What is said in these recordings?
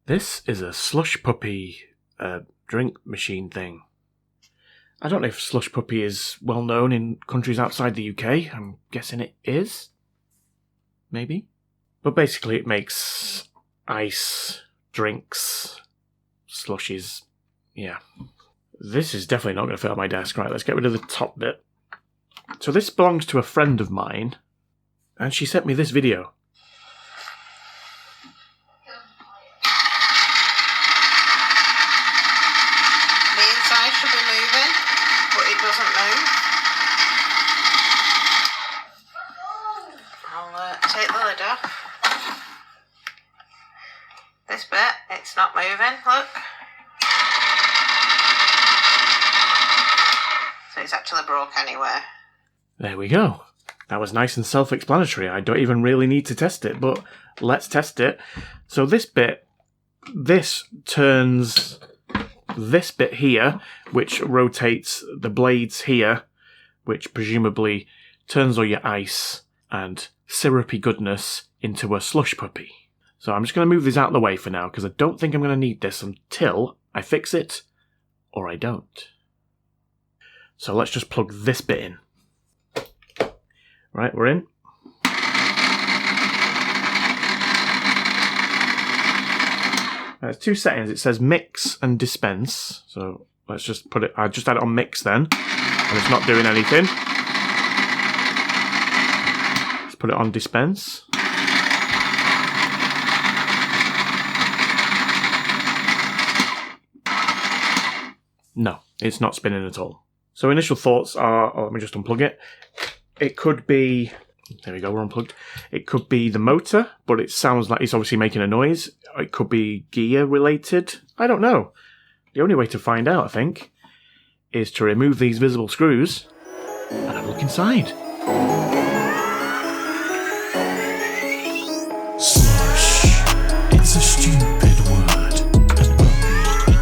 This is a slush puppie drink machine thing. I don't know if slush puppie is well known in countries outside the UK. I'm guessing it is. Maybe. But basically it makes ice, drinks, slushies. Yeah. This is definitely not going to fit on my desk. Right, let's get rid of the top bit. So this belongs to a friend of mine, and she sent me this video. The inside should be moving, but it doesn't move. I'll take the lid off. This bit, it's not moving, look. So it's actually broke anywhere. There we go. That was nice and self-explanatory. I don't even really need to test it, but let's test it. So this bit, this turns this bit here, which rotates the blades here, which presumably turns all your ice and syrupy goodness into a slush puppy. So I'm just going to move this out of the way for now, because I don't think I'm going to need this until I fix it, or I don't. So let's just plug this bit in. Right, we're in. There's two settings. It says mix and dispense. So let's just put it, I just had it on mix then, and it's not doing anything. Let's put it on dispense. No, it's not spinning at all. So initial thoughts are, let me just unplug it. It could be, there we go, we're unplugged. It could be the motor, but it sounds like it's obviously making a noise. It could be gear related. I don't know. The only way to find out, I think, is to remove these visible screws and have a look inside. Slush. It's a stupid word. And puppy.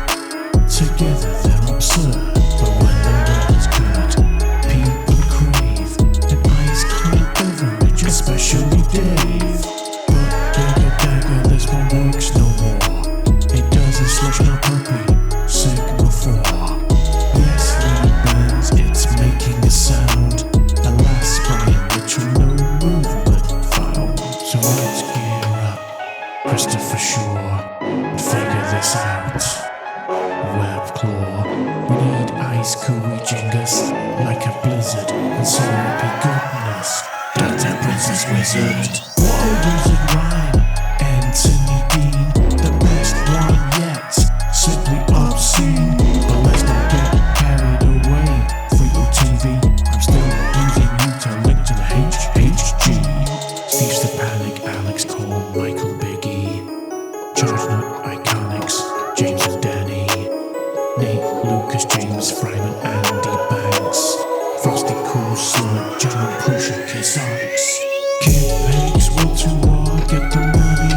Together they're absurd. But when the word is good, people crave an ice cold beverage, especially Dave. But dagger, dagger, this one works no more. It doesn't slush no puppy. Sick before. Yes, little bands, it's making a sound. Alas, by a literal no movement found. So let's gear up, Christopher Shore, and figure this out. Web claw, we need ice gooey jingus, like a blizzard, and syrupy goodness. Dr. Princess Wizard, what a wizard rhyme. Anthony Dean, the best one yet. Simply obscene, but let's not get carried away. For your TV, I'm still using you to link to the HHG. Steve's the Panic, Alex Cole, Michael Biggie, Charge Nut Iconics, James and Danny, Nate, Lucas, James, Fryman, Andy Banks, Frosty, Cool, Slug, John, Prussia, Kiss Onyx, Kid Banks, Will to War, Get the Money,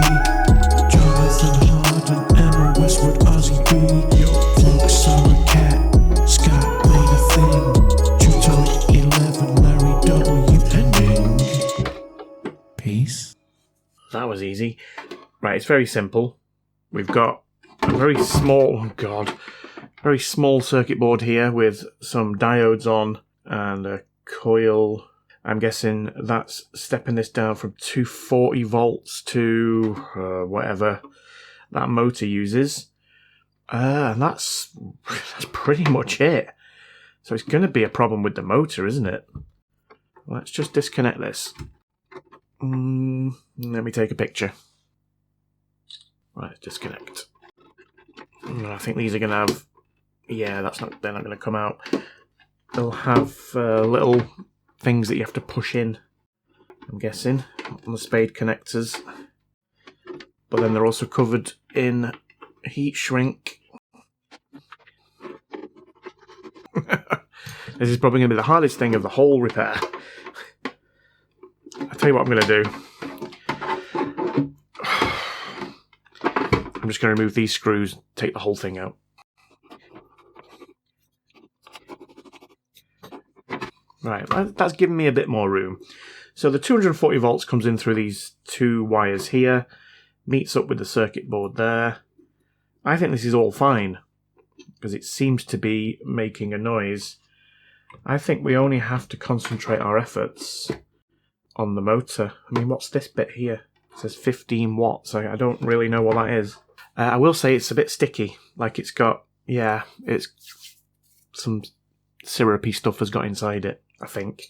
Jonathan Harden, Emma Westwood, Ozzy B, Flux, Solid Cat, Scott made a thing, Chuto 11, Larry W, and Ming. Peace. That was easy. Right, it's very simple. We've got a very small, very small circuit board here with some diodes on and a coil. I'm guessing that's stepping this down from 240 volts to whatever that motor uses. And that's pretty much it. So it's going to be a problem with the motor, isn't it? Let's just disconnect this. Let me take a picture. Right, disconnect. I think these are going to have... Yeah, they're not going to come out. They'll have little things that you have to push in, I'm guessing, on the spade connectors. But then they're also covered in heat shrink. This is probably going to be the hardest thing of the whole repair. I'll tell you what I'm going to do. I'm just going to remove these screws, take the whole thing out. Right, that's giving me a bit more room. So the 240 volts comes in through these two wires here, meets up with the circuit board there, I think this is all fine, because it seems to be making a noise. I think we only have to concentrate our efforts on the motor. I mean, what's this bit here? It says 15 watts. I don't really know what that is. I will say it's a bit sticky. Like it's got, yeah, it's some syrupy stuff has got inside it, I think.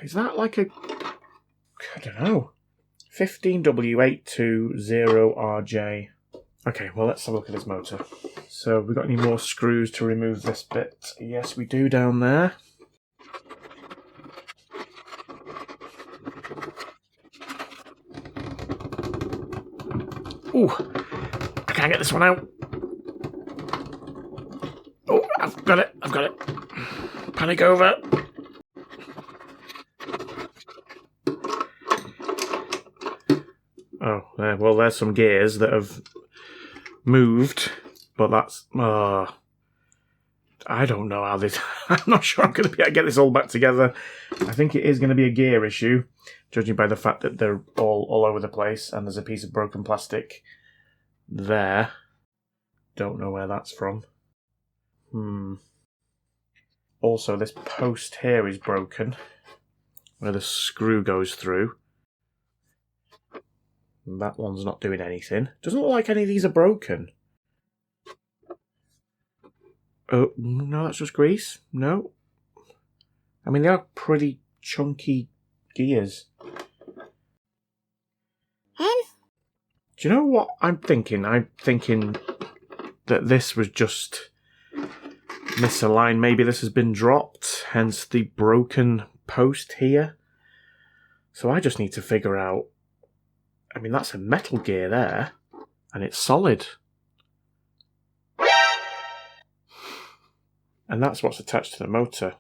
Is that like a, I don't know, 15W820RJ. Okay, well, let's have a look at this motor. So, have we got any more screws to remove this bit? Yes, we do down there. Ooh, I can't get this one out. Oh, I've got it. Panic over. Oh, well, there's some gears that have moved, but that's... I don't know how this... I'm not sure I'm going to be able to get this all back together. I think it is going to be a gear issue, judging by the fact that they're all over the place, and there's a piece of broken plastic there. Don't know where that's from. Also, this post here is broken, where the screw goes through. That one's not doing anything. Doesn't look like any of these are broken. Oh, no, that's just grease. No. I mean, they are pretty chunky gears. Do you know what I'm thinking? I'm thinking that this was just misaligned. Maybe this has been dropped, hence the broken post here. So I just need to figure out... I mean, that's a metal gear there, and it's solid. And that's what's attached to the motor.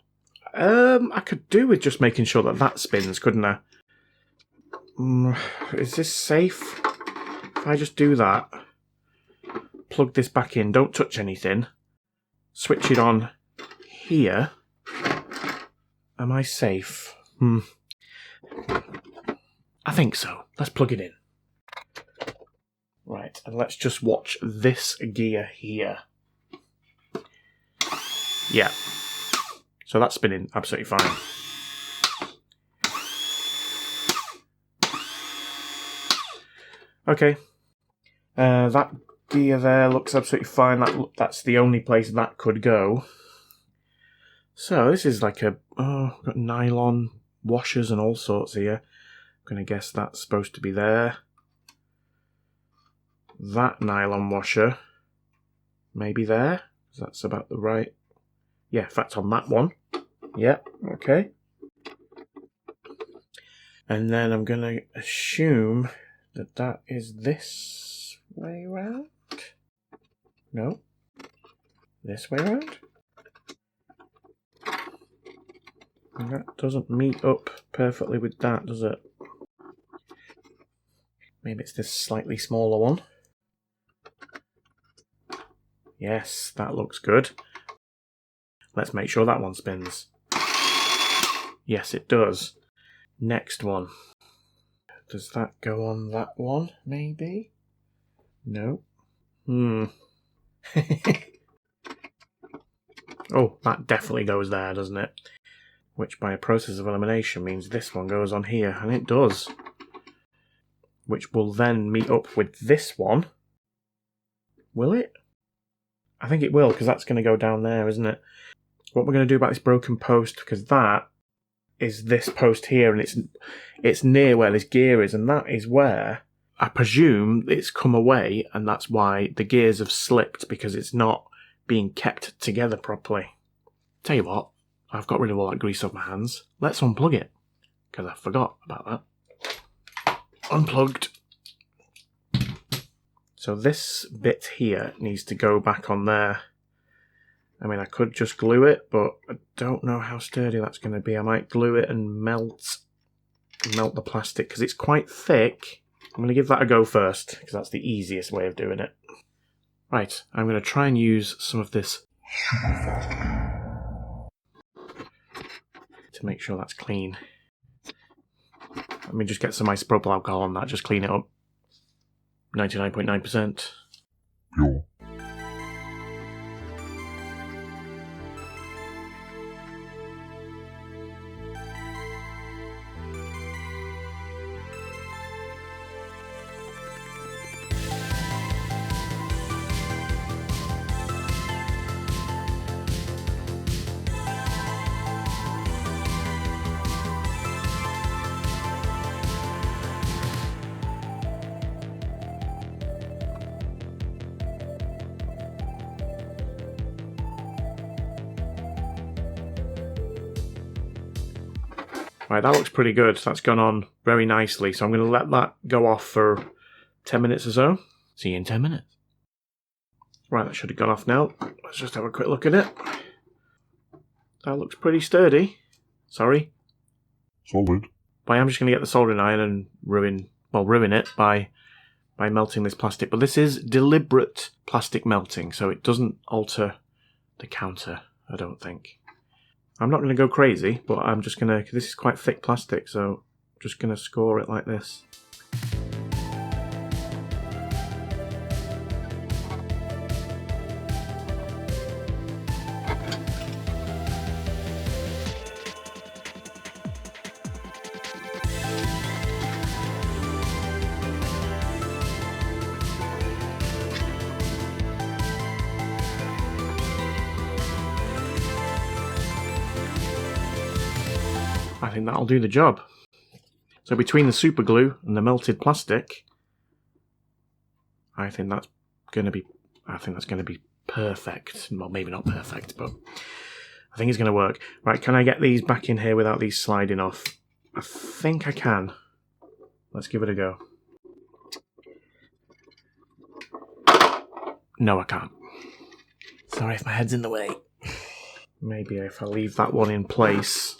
I could do with just making sure that that spins, couldn't I? Is this safe? If I just do that, plug this back in, don't touch anything, switch it on here, am I safe? I think so. Let's plug it in. Right, and let's just watch this gear here. Yeah. So that's spinning absolutely fine. Okay. That gear there looks absolutely fine. That's the only place that could go. So this is like a... Oh, got nylon washers and all sorts here. I'm going to guess that's supposed to be there. That nylon washer, maybe there. That's about the right... Yeah, in fact, on that one. Yep, okay. And then I'm going to assume that that is this way round. No. This way round. And that doesn't meet up perfectly with that, does it? Maybe it's this slightly smaller one. Yes, that looks good. Let's make sure that one spins. Yes, it does. Next one. Does that go on that one, maybe? No. Oh, that definitely goes there, doesn't it? Which by a process of elimination means this one goes on here, and it does. Which will then meet up with this one. Will it? I think it will, because that's going to go down there, isn't it? What we're going to do about this broken post, because that is this post here, and it's near where this gear is, and that is where I presume it's come away, and that's why the gears have slipped, because it's not being kept together properly. Tell you what, I've got rid of all that grease off my hands. Let's unplug it, because I forgot about that. Unplugged. So this bit here needs to go back on there. I mean, I could just glue it, but I don't know how sturdy that's going to be. I might glue it and melt the plastic, because it's quite thick. I'm going to give that a go first, because that's the easiest way of doing it. Right, I'm going to try and use some of this to make sure that's clean. Let me just get some isopropyl alcohol on that, just clean it up. 99.9%. Pure. Right, that looks pretty good. That's gone on very nicely. So I'm going to let that go off for 10 minutes or so. See you in 10 minutes. Right, that should have gone off now. Let's just have a quick look at it. That looks pretty sturdy. Sorry. Solid. But I am just going to get the soldering iron and ruin it by melting this plastic. But this is deliberate plastic melting, so it doesn't alter the counter, I don't think. I'm not going to go crazy, but I'm just going to... This is quite thick plastic, so I'm just going to score it like this. I think that'll do the job. So between the super glue and the melted plastic, I think that's going to be perfect. Well, maybe not perfect, but I think it's going to work. Right, can I get these back in here without these sliding off? I think I can. Let's give it a go. No, I can't. Sorry if my head's in the way. Maybe if I leave that one in place.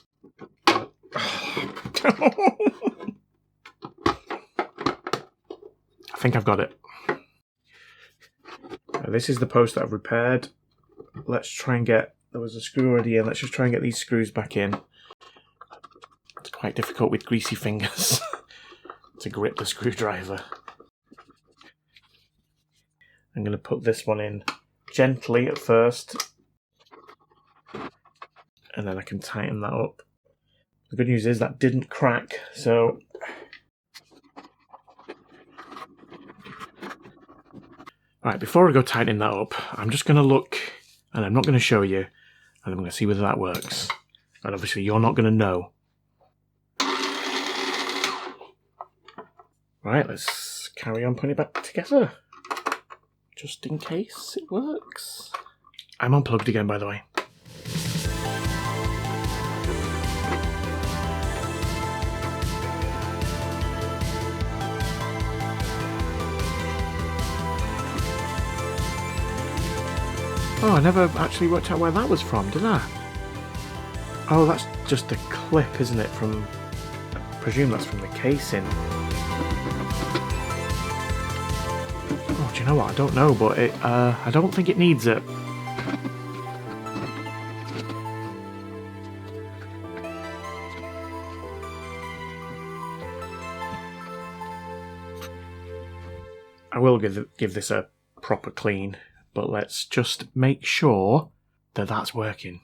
I think I've got it. This is the post that I've repaired. Let's try and get... There was a screw already in. Let's just try and get these screws back in. It's quite difficult with greasy fingers to grip the screwdriver. I'm going to put this one in gently at first. And then I can tighten that up. The good news is that didn't crack, so... Right, before I go tightening that up, I'm just going to look, and I'm not going to show you, and I'm going to see whether that works. And obviously you're not going to know. Right, let's carry on putting it back together. Just in case it works. I'm unplugged again, by the way. Oh, I never actually worked out where that was from, did I? Oh, that's just a clip, isn't it? From... I presume that's from the casing. Oh, do you know what? I don't know, but it, I don't think it needs it. I will give this a proper clean. But let's just make sure that that's working.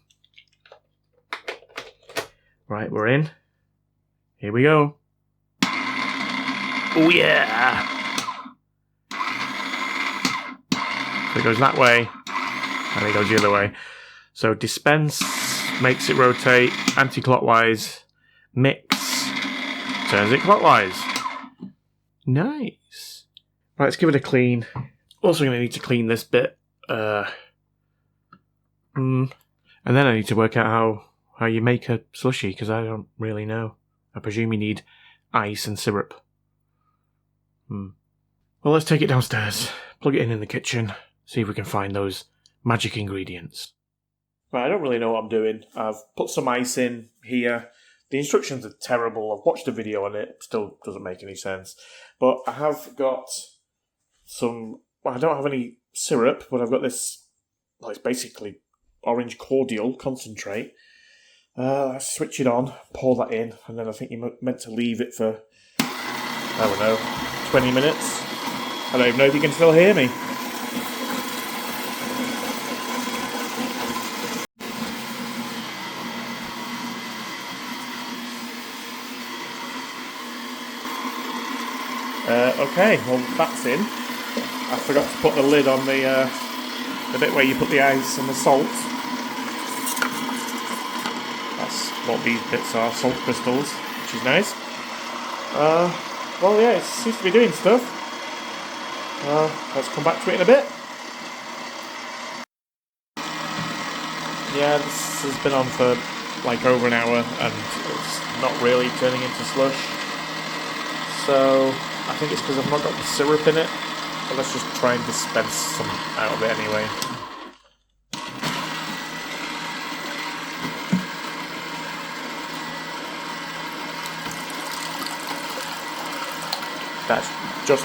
Right, we're in. Here we go. Oh yeah! So it goes that way, and it goes the other way. So dispense makes it rotate anti-clockwise. Mix turns it clockwise. Nice. Right, let's give it a clean. Also going to need to clean this bit. And then I need to work out how you make a slushie, because I don't really know. I presume you need ice and syrup. Well, let's take it downstairs, plug it in the kitchen, see if we can find those magic ingredients. Right, I don't really know what I'm doing. I've put some ice in here. The instructions are terrible. I've watched a video on it. Still doesn't make any sense. But I have got some... Well, I don't have any syrup, but I've got this... Well, it's basically orange cordial concentrate. Let's switch it on, pour that in, and then I think you're meant to leave it for I don't know, 20 minutes. I don't even know if you can still hear me. Okay, well that's in. I forgot to put the lid on the bit where you put the ice and the salt. That's what these bits are, salt crystals, which is nice. Well, yeah, it seems to be doing stuff. Let's come back to it in a bit. Yeah, this has been on for like over an hour and it's not really turning into slush. So I think it's because I've not got the syrup in it. But let's just try and dispense some out of it anyway. That's just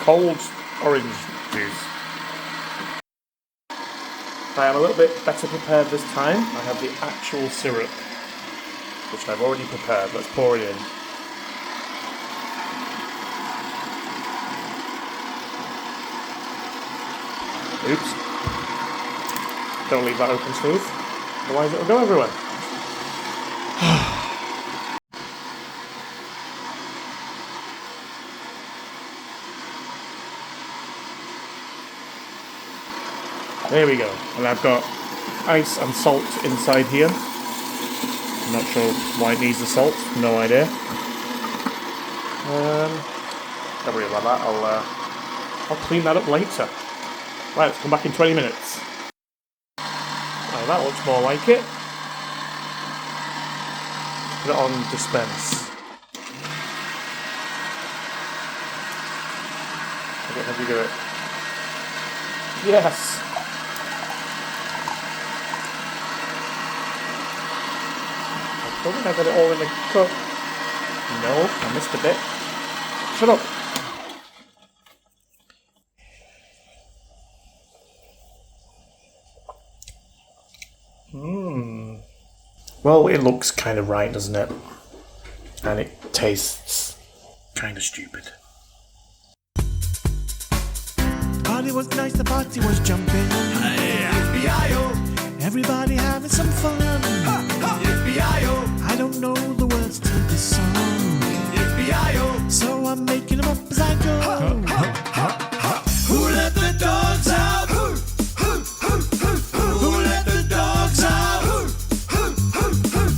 cold orange juice. I am a little bit better prepared this time. I have the actual syrup, which I've already prepared. Let's pour it in. Oops. Don't leave that open smooth, otherwise it'll go everywhere. There we go. And I've got ice and salt inside here. I'm not sure why it needs the salt, no idea. Don't worry about that, I'll clean that up later. Right, let's come back in 20 minutes. Oh, that looks more like it. Put it on dispense. Okay, how do you do it? Yes! I don't think I got it all in the cup. No, I missed a bit. Shut up! Well, it looks kind of right, doesn't it? And it tastes kind of stupid. Party was nice, the party was jumping. Yippee-yi-yo. Everybody having some fun. Yippee-yi-yo.